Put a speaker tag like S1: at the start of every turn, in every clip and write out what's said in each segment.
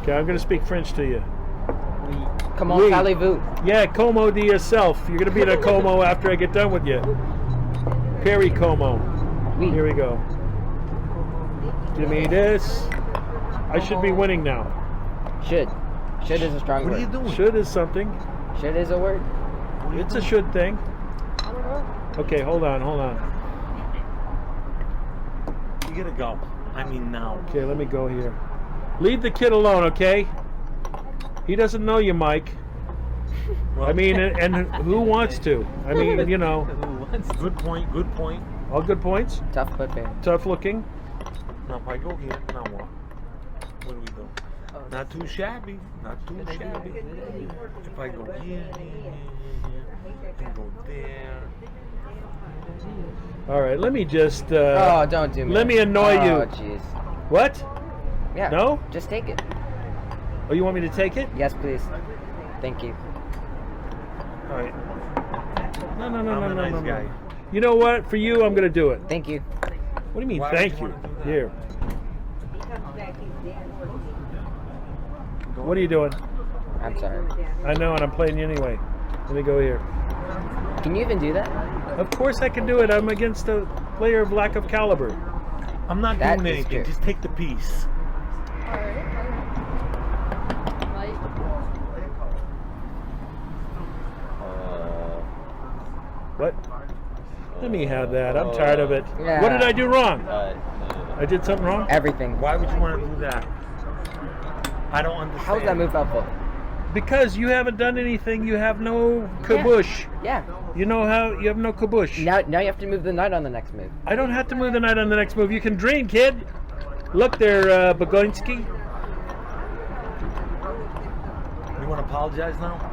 S1: Okay, I'm going to speak French to you.
S2: Come on, parlez-vous.
S1: Yeah, como to yourself. You're going to be in a como after I get done with you. Perry como.
S2: Oui.
S1: Here we go. Give me this. I should be winning now.
S2: Should. Should is a strong word.
S3: What are you doing?
S1: Should is something.
S2: Should is a word.
S1: It's a should thing.
S2: I don't know.
S1: Okay, hold on.
S3: You gotta go. I mean now.
S1: Okay, let me go here. Leave the kid alone, okay? He doesn't know you, Mike.
S3: Well,
S1: I mean, and who wants to? I mean, you know.
S3: Good point. Good point.
S1: All good points.
S2: Tough but fair.
S1: Tough looking.
S3: Now if I go here, now what? What do we do? Not too shabby. Not too shabby. If I go here, and go there.
S1: All right, let me just.
S2: Oh, don't do me.
S1: Let me annoy you.
S2: Oh, jeez.
S1: What?
S2: Yeah.
S1: No?
S2: Just take it.
S1: Oh, you want me to take it?
S2: Yes, please. Thank you.
S1: All right. No.
S3: I'm a nice guy.
S1: You know what? For you, I'm gonna do it.
S2: Thank you.
S1: What do you mean?
S3: Why would
S1: Thank
S3: you
S1: you.
S3: wanna do that?
S1: Here. What are you doing?
S2: I'm sorry.
S1: I know, and I'm playing you anyway. Let me go here.
S2: Can you even do that?
S1: Of course I can do it. I'm against a player of lack of caliber.
S3: I'm not
S2: That
S3: doing
S2: is
S3: anything.
S2: true.
S3: Just take the piece.
S1: What? Let me have that. I'm tired of it.
S2: Yeah.
S1: What did I do wrong? I did something wrong?
S2: Everything.
S3: Why would you want to do that? I don't understand.
S2: How is that move helpful?
S1: Because you haven't done anything. You have no kabush.
S2: Yeah.
S1: You know how you have no kabush.
S2: Now you have to move the knight on the next move.
S1: I don't have to move the knight on the next move. You can drain, kid. Look there, Bagoinski.
S3: You want to apologize now?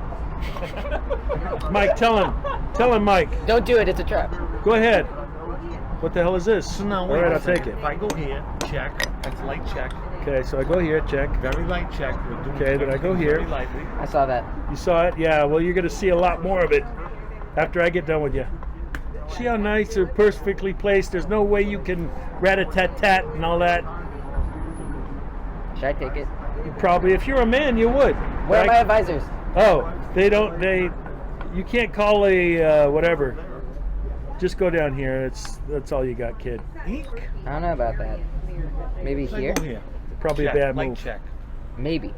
S1: Mike, tell him. Tell him, Mike.
S2: Don't do it. It's a trap.
S1: Go ahead. What the hell is this?
S3: So now,
S1: All
S3: wait
S1: right,
S3: a
S1: I'll take
S3: second.
S1: it.
S3: If I go here, check. That's a light check.
S1: Okay, so I go here, check.
S3: Very light check. We're doing
S1: Okay, then I go
S3: everything
S1: here.
S3: Very lightly.
S2: I saw that.
S1: You saw it? Yeah, well, you're going to see a lot more of it after I get done with you. See how nice or perfectly placed? There's no way you can rat-a-tat-tat and all that.
S2: Should I take it?
S1: Probably, if you're a man, you would.
S2: Where are
S1: right?
S2: my advisors?
S1: Oh, you can't call a, whatever. Just go down here. That's all you got, kid.
S3: Eek.
S2: I don't know about that. Maybe
S3: So I
S2: here?
S3: go here.
S1: Probably
S3: Check,
S1: a bad
S3: light
S1: move.
S3: check.
S2: Maybe.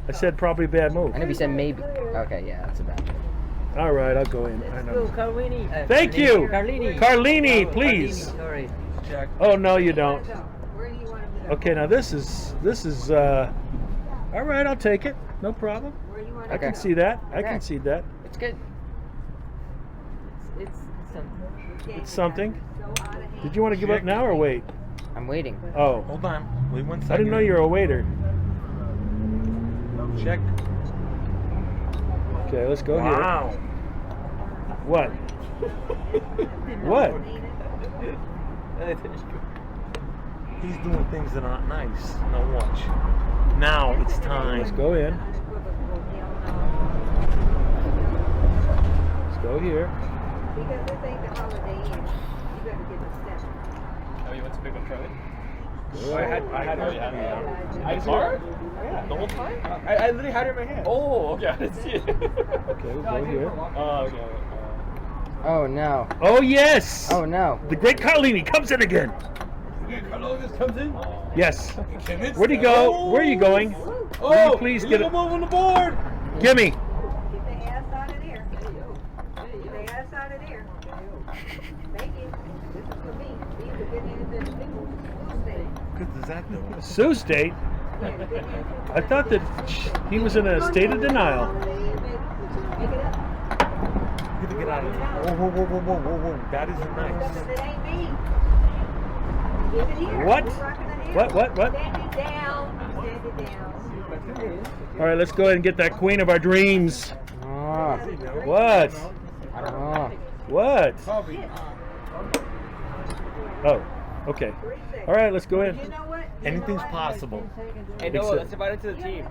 S1: I said probably a bad move.
S2: I know you said maybe. Okay, yeah, that's a bad move.
S1: All right, I'll go in. I know.
S4: Carlini.
S1: Thank you.
S4: Carlini.
S1: Carlini,
S4: Oh,
S1: please.
S4: Carlini, sorry.
S3: Check.
S1: Oh, no, you don't. Okay, now this is all right, I'll take it. No problem. I can
S2: Okay.
S1: see that. I
S2: Okay.
S1: can see that.
S2: It's good.
S4: It's something.
S1: It's something. Did you want to give up now or wait?
S2: I'm waiting.
S1: Oh,
S3: Hold on. Wait 1 second.
S1: I didn't know you were a waiter.
S3: Check.
S1: Okay, let's go
S3: Wow.
S1: here. What? What?
S3: He's doing things that aren't nice. Now watch. Now it's time.
S1: Let's go in. Let's go here.
S5: Because this ain't the holiday inn. You better get the step.
S6: Oh, you went to pick up Charlie?
S1: Go
S6: I
S1: ahead.
S6: had her. I just
S4: Hard?
S6: Yeah.
S4: The whole time?
S6: I literally had her in my hand. Oh, okay. I didn't see it.
S1: Okay, we'll go here.
S6: Oh, okay.
S2: Oh no.
S1: Oh yes!
S2: Oh no.
S1: The great Carlini comes in again.
S6: Carlos comes in.
S1: Yes. Where'd he go? Where are you going? Will you please get it?
S6: move on the board.
S1: Gimme.
S5: Get the ass out of there. Get the ass out of there. Thank you. This is for me. These are getting into the people who stay.
S3: What does that do?
S1: Sioux State? I thought that he was in a state of denial.
S5: Make it up.
S3: You gotta get out of here. Whoa. That isn't nice.
S5: Because it ain't me. Give it here.
S1: What?
S5: We're rocking it here.
S1: What?
S5: Stand it down. Stand it down.
S1: All right, let's go ahead and get that queen of our dreams.
S2: Oh.
S1: What?
S2: Oh.
S1: What? Oh, okay. All right, let's go in.
S5: You know what?
S3: Anything's possible.
S6: Hey, Noah, let's invite her to the team.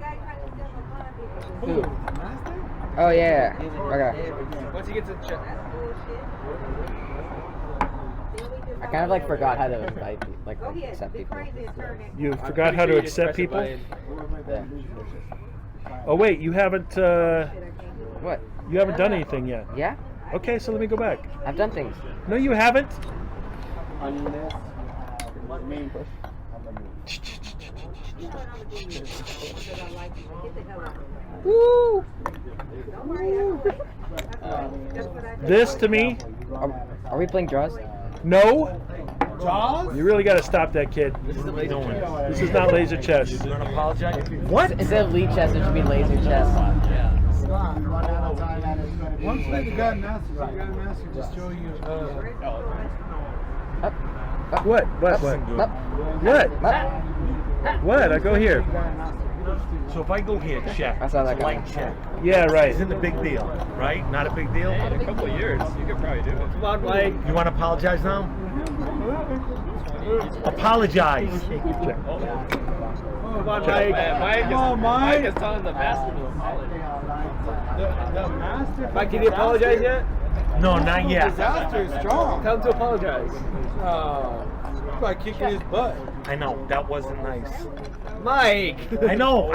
S2: Who? Oh yeah. Okay.
S6: Once he gets a check.
S2: I kind of like forgot how to invite, like
S5: Go ahead,
S2: accept
S5: be
S2: people.
S5: crazy and turn it.
S1: You forgot how to accept people?
S2: Yeah.
S1: Oh wait, you haven't
S2: What?
S1: done anything yet.
S2: Yeah?
S1: Okay, so let me go back.
S2: I've done things.
S1: No, you haven't.
S2: Woo!
S5: Don't worry, that's what I do.
S1: This to me,
S2: Are we playing draws?
S1: no.
S3: Jaws?
S1: You really got to stop that kid.
S3: This is the laser chess.
S1: This is not laser chess.
S3: You gonna apologize?
S1: What?
S2: Instead of lead chess, it should be laser chess.
S4: Once you got master, just show you.
S2: Up.
S1: What? What?
S2: Up.
S1: What?
S2: Up.
S1: What? I go here.
S3: So if I go here, check.
S2: I saw that
S3: It's a
S2: guy.
S3: light check.
S1: Yeah, right.
S3: Isn't a big deal, right? Not a big deal.
S6: In a couple of years, you could probably do it. Come on, Mike.
S3: You want to apologize now? Apologize.
S6: Come on, Mike.
S4: Come on, Mike.
S6: Mike is telling the master to apologize.
S4: The master.
S6: Mike, can you apologize yet?
S3: No, not yet.
S4: Disaster is strong.
S6: Tell him to apologize.
S4: By kicking his butt.
S3: I know that wasn't nice.
S6: Mike.
S3: I know.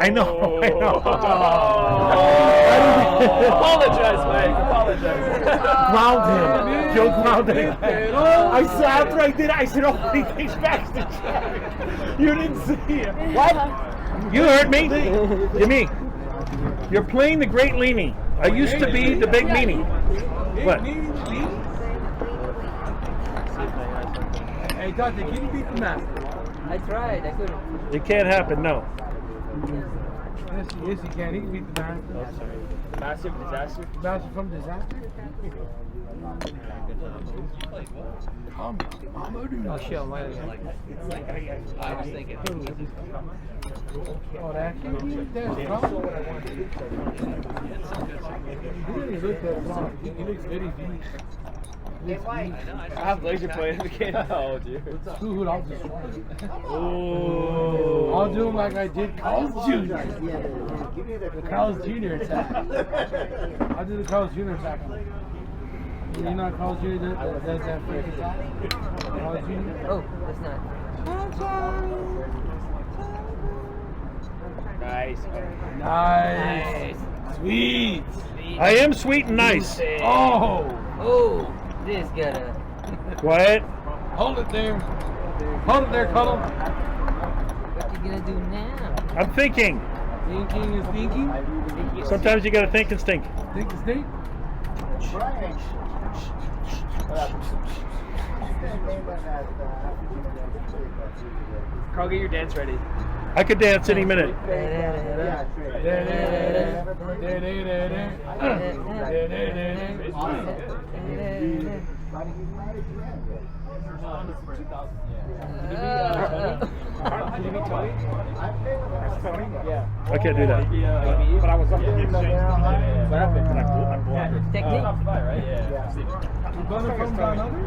S6: Apologize, Mike. Apologize.
S3: Ground him. Joe grounded him. I saw after I did it, I said, "Oh, he takes back the check." You didn't see it.
S1: What? You heard me? Jimmy, you're playing the great leanie. I used to be the big meanie. What?
S4: Hey, Dante, can you beat the master?
S2: I tried. I couldn't.
S1: It can't happen, no.
S4: Yes, he can. He can beat the master.
S6: Massive disaster.
S4: Master from disaster? Come on,
S6: Oh, shit, Mike. I was thinking.
S4: Oh, that kid? That's wrong. He doesn't look that wrong. He looks very deep.
S6: I have laser playing the game. Oh, dude.
S4: Dude, I'll just run.
S1: Oh.
S4: I'll do him like I did Carl's Jr. The Carl's Jr. attack. I'll do the Carl's Jr. attack. You know how Carl's Jr. does that first attack? Carl's Jr.
S2: Oh, that's not.
S6: Nice.
S4: Nice. Sweet.
S1: I am sweet and nice.
S4: Oh.
S2: Oh, this gotta.
S1: Quiet.
S4: Hold it there. Hold it there, Cuddle.
S2: What you gonna do now?
S1: I'm thinking.
S4: Thinking is thinking.
S1: Sometimes you gotta think and stink.
S4: Think is think.
S6: Carl, get your dance ready.
S1: I could dance any minute.
S6: Did you meet Tony? Yeah.
S1: I can't do that.
S6: But I was up in the exchange. What happened?
S2: Technique?
S6: Right? Yeah.
S4: You brother from down under?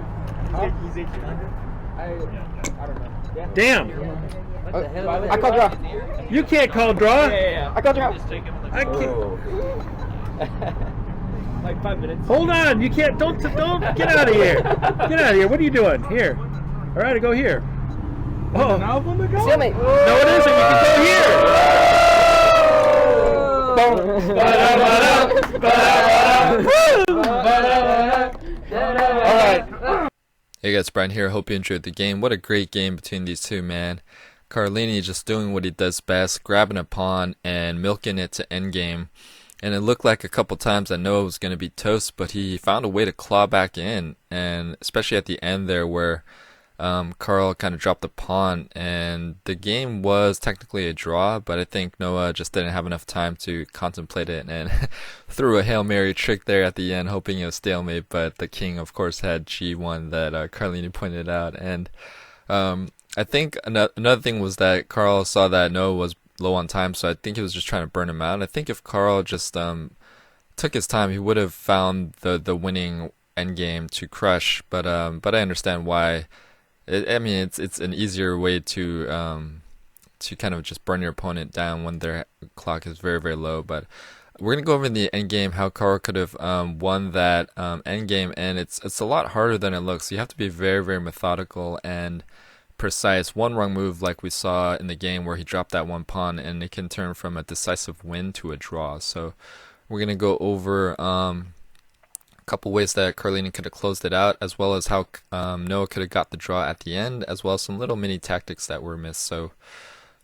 S6: He's 1800. I don't know. Yeah.
S1: Damn.
S2: What the hell? I called draw.
S1: You can't call draw.
S6: Yeah.
S2: I called draw.
S1: I can't.
S6: Like 5 minutes.
S1: Hold on. You can't. Don't get out of here. Get out of here. What are you doing? Here. All right, I go here. Oh.
S4: Now on the go?
S2: Stalemate.
S1: No, it isn't. You can go here. All right.
S7: Hey guys, Brian here. Hope you enjoyed the game. What a great game between these two, man. Carlini just doing what he does best, grabbing a pawn and milking it to endgame. And it looked like a couple times that Noah was going to be toast, but he found a way to claw back in. And especially at the end there where Carl kind of dropped the pawn, and the game was technically a draw, but I think Noah just didn't have enough time to contemplate it and threw a Hail Mary trick there at the end, hoping it was stalemate, but the king, of course, had G1 that Carlini pointed out. And I think another thing was that Carl saw that Noah was low on time, so I think he was just trying to burn him out. I think if Carl just took his time, he would have found the winning endgame to crush, but I understand why. I mean, it's an easier way to kind of just burn your opponent down when their clock is very, very low. But we're gonna go over in the end game how Carl could have won that end game, and it's a lot harder than it looks. You have to be very, very methodical and precise. One wrong move, like we saw in the game where he dropped that one pawn, and it can turn from a decisive win to a draw. So we're gonna go over a couple ways that Carlini could have closed it out, as well as how Noah could have got the draw at the end, as well as some little mini tactics that were missed. So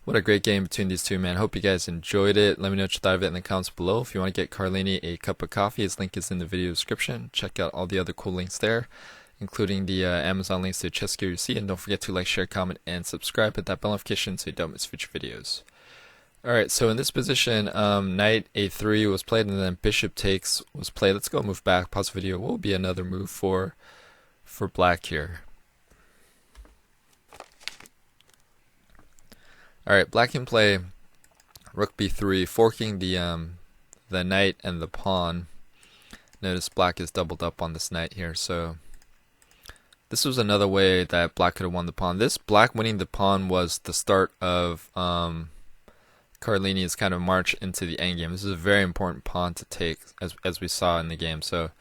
S7: what a great game between these two, man. Hope you guys enjoyed it. Let me know what you thought of it in the comments below. If you want to get Carlini a cup of coffee, his link is in the video description. Check out all the other cool links there, including the Amazon links to chess gear you see. And don't forget to like, share, comment, and subscribe. Hit that bell notification so you don't miss future videos. Alright, so in this position, knight a3 was played, and then bishop takes was played. Let's go move back, pause the video. What will be another move for black here? Alright, black can play rook b3, forking the knight and the pawn. Notice black is doubled up on this knight here, so this was another way that black could have won the pawn. This black winning the pawn was the start of Carlini's kind of march into the endgame. This is a very important pawn to take, as we saw in the game. So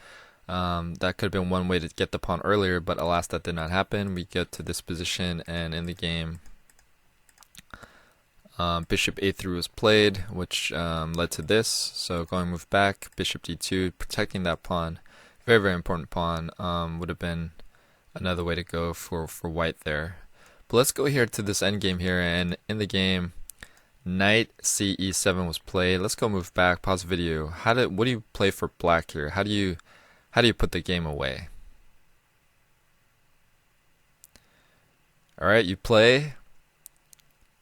S7: that could have been one way to get the pawn earlier, but alas, that did not happen. We get to this position, and in the game, bishop a3 was played, which led to this. So going move back, bishop d2, protecting that pawn. Very, very important pawn. Would have been another way to go for white there. But let's go here to this endgame here, and in the game, knight c e7 was played. Let's go move back, pause the video. What do you play for black here? How do you put the game away? Alright, you play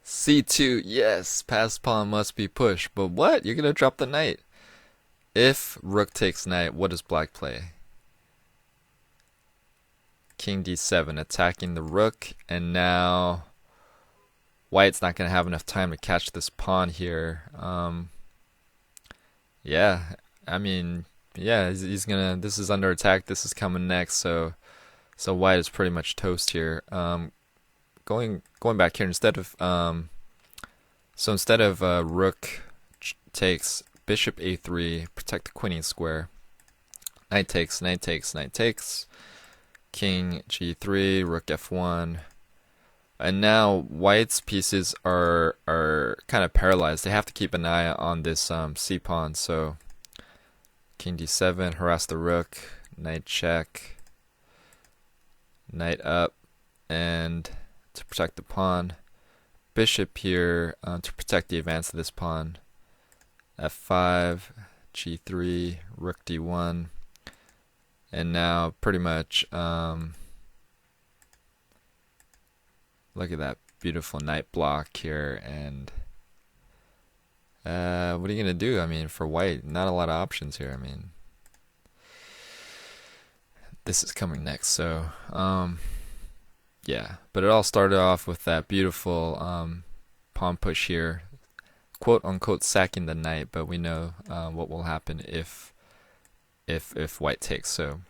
S7: c2. Yes, passed pawn must be pushed. But what? You're gonna drop the knight. If rook takes knight, what does black play? King d7, attacking the rook, and now white's not going to have enough time to catch this pawn here. Yeah, I mean, yeah, he's gonna. This is under attack. This is coming next. So white is pretty much toast here. Going back here, instead of rook takes, bishop a3, protect the queening square. Knight takes, knight takes, knight takes. King g3, rook f1. And now white's pieces are kind of paralyzed. They have to keep an eye on this c pawn. So king d7, harass the rook, knight check, knight up, and to protect the pawn, bishop here to protect the advance of this pawn. f5, g3, rook d1, and now pretty much look at that beautiful knight block here. And what are you gonna do? I mean, for white, not a lot of options here. I mean, this is coming next. So yeah, but it all started off with that beautiful pawn push here, quote unquote sacking the knight. But we know what will happen if white takes. So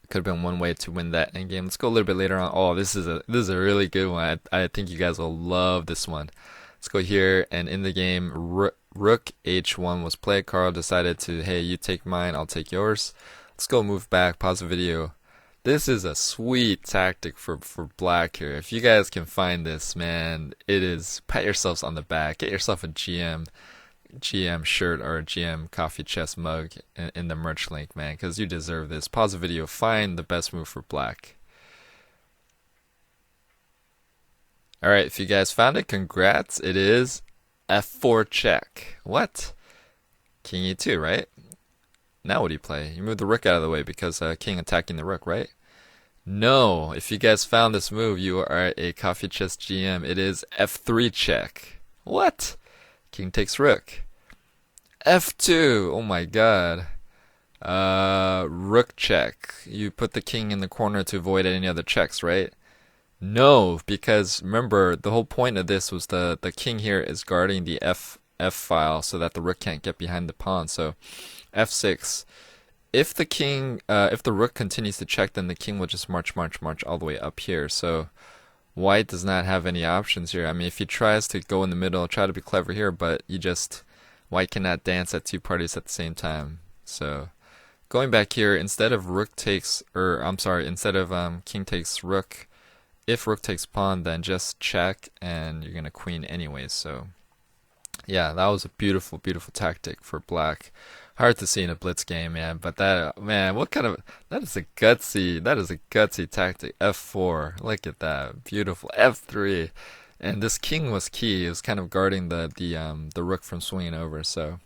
S7: could have been one way to win that endgame. Let's go a little bit later on. Oh, this is a really good one. I think you guys will love this one. Let's go here, and in the game, rook h1 was played. Carl decided to, hey, you take mine, I'll take yours. Let's go move back, pause the video. This is a sweet tactic for black here. If you guys can find this, man, it is, pat yourselves on the back. Get yourself a GM shirt or a GM coffee chess mug in the merch link, man, because you deserve this. Pause the video, find the best move for black. Alright, if you guys found it, congrats. It is f4 check. What? King e2, right? Now what do you play? You move the rook out of the way because king attacking the rook, right? No, if you guys found this move, you are a coffee chess GM. It is f3 check. What? King takes rook. f2. Oh my god. Rook check. You put the king in the corner to avoid any other checks, right? No, because remember, the whole point of this was the king here is guarding the f file so that the rook can't get behind the pawn. So f6. If the rook continues to check, then the king will just march all the way up here. So white does not have any options here. I mean, if he tries to go in the middle, try to be clever here, but you just White cannot dance at two parties at the same time. So going back here, instead of instead of king takes rook, if rook takes pawn, then just check, and you're gonna queen anyways. So yeah, that was a beautiful, beautiful tactic for black. Hard to see in a blitz game, man. But that is a gutsy tactic. F4, look at that, beautiful. F3, and this king was key. It was kind of guarding the rook from swinging over. So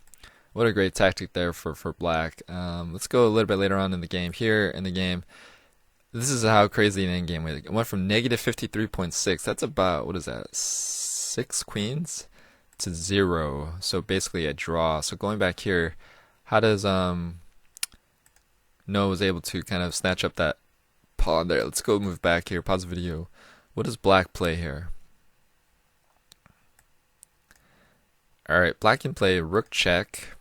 S7: what a great tactic there for black. Let's go a little bit later on in the game. Here in the game, this is how crazy an endgame was. It went from negative 53.6. That's about, what is that? 6 queens to 0. So basically a draw. So going back here, how does Noah was able to kind of snatch up that pawn there? Let's go move back here. Pause the video. What does black play here? All right, black can play rook check,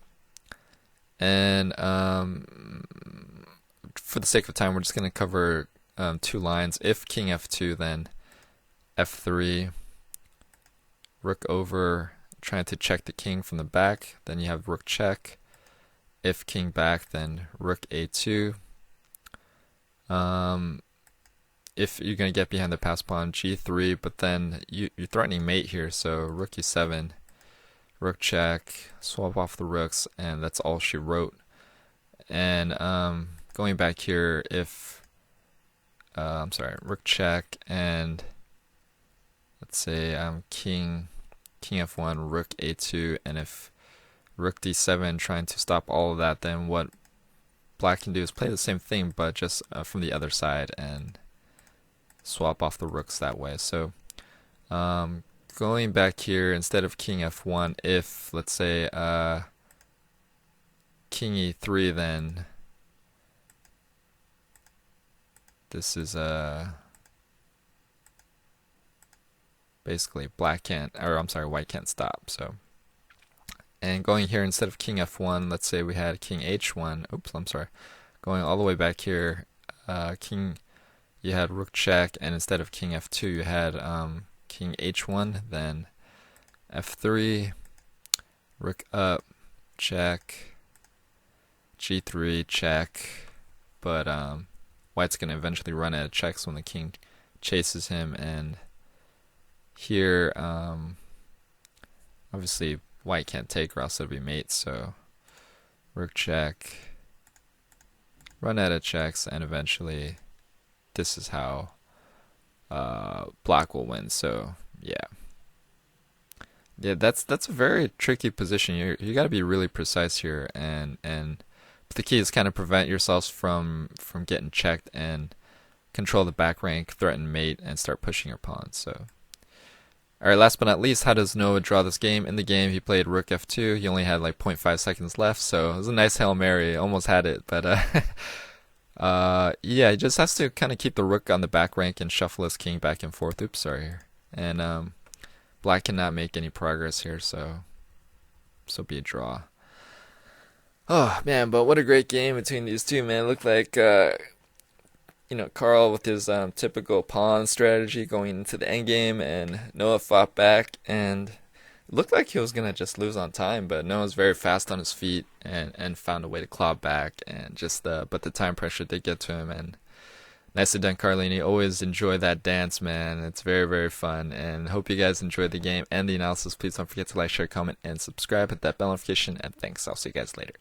S7: and for the sake of time, we're just going to cover 2 lines. If king f2, then f3, rook over, trying to check the king from the back. Then you have rook check. If king back, then rook a2. If you're going to get behind the passed pawn, g3, but then you're threatening mate here, so rook e7, rook check, swap off the rooks, and that's all she wrote. And going back here, if rook check, and let's say king f1, rook a2, and if rook d7, trying to stop all of that, then what black can do is play the same thing, but just from the other side and swap off the rooks that way. So going back here, instead of king f1, if let's say king e3, then this is basically white can't stop. So, and going here, instead of king f1, let's say we had king h1. Going all the way back here, you had rook check, and instead of king f2, you had king h1, then f3, rook up, check, g3, check, but white's going to eventually run out of checks when the king chases him, and here obviously white can't take or else it'll be mate, so rook check, run out of checks, and eventually this is how black will win. So yeah, that's a very tricky position. You got to be really precise here, and the key is kind of prevent yourselves from getting checked and control the back rank, threaten mate, and start pushing your pawns. So alright, last but not least, how does Noah draw this game? In the game, he played rook f2. He only had like 0.5 seconds left, so it was a nice Hail Mary. Almost had it, but yeah, he just has to kind of keep the rook on the back rank and shuffle his king back and forth. Oops, sorry. And black cannot make any progress here, so be a draw. Oh man, but what a great game between these two, man. It looked like Carl with his typical pawn strategy going into the endgame, and Noah fought back, and it looked like he was gonna just lose on time, but Noah's very fast on his feet and found a way to claw back, and but the time pressure did get to him. And nicely done, Carlini. Always enjoy that dance, man. It's very, very fun, and hope you guys enjoyed the game and the analysis. Please don't forget to like, share, comment, and subscribe. Hit that bell notification, and thanks. I'll see you guys later.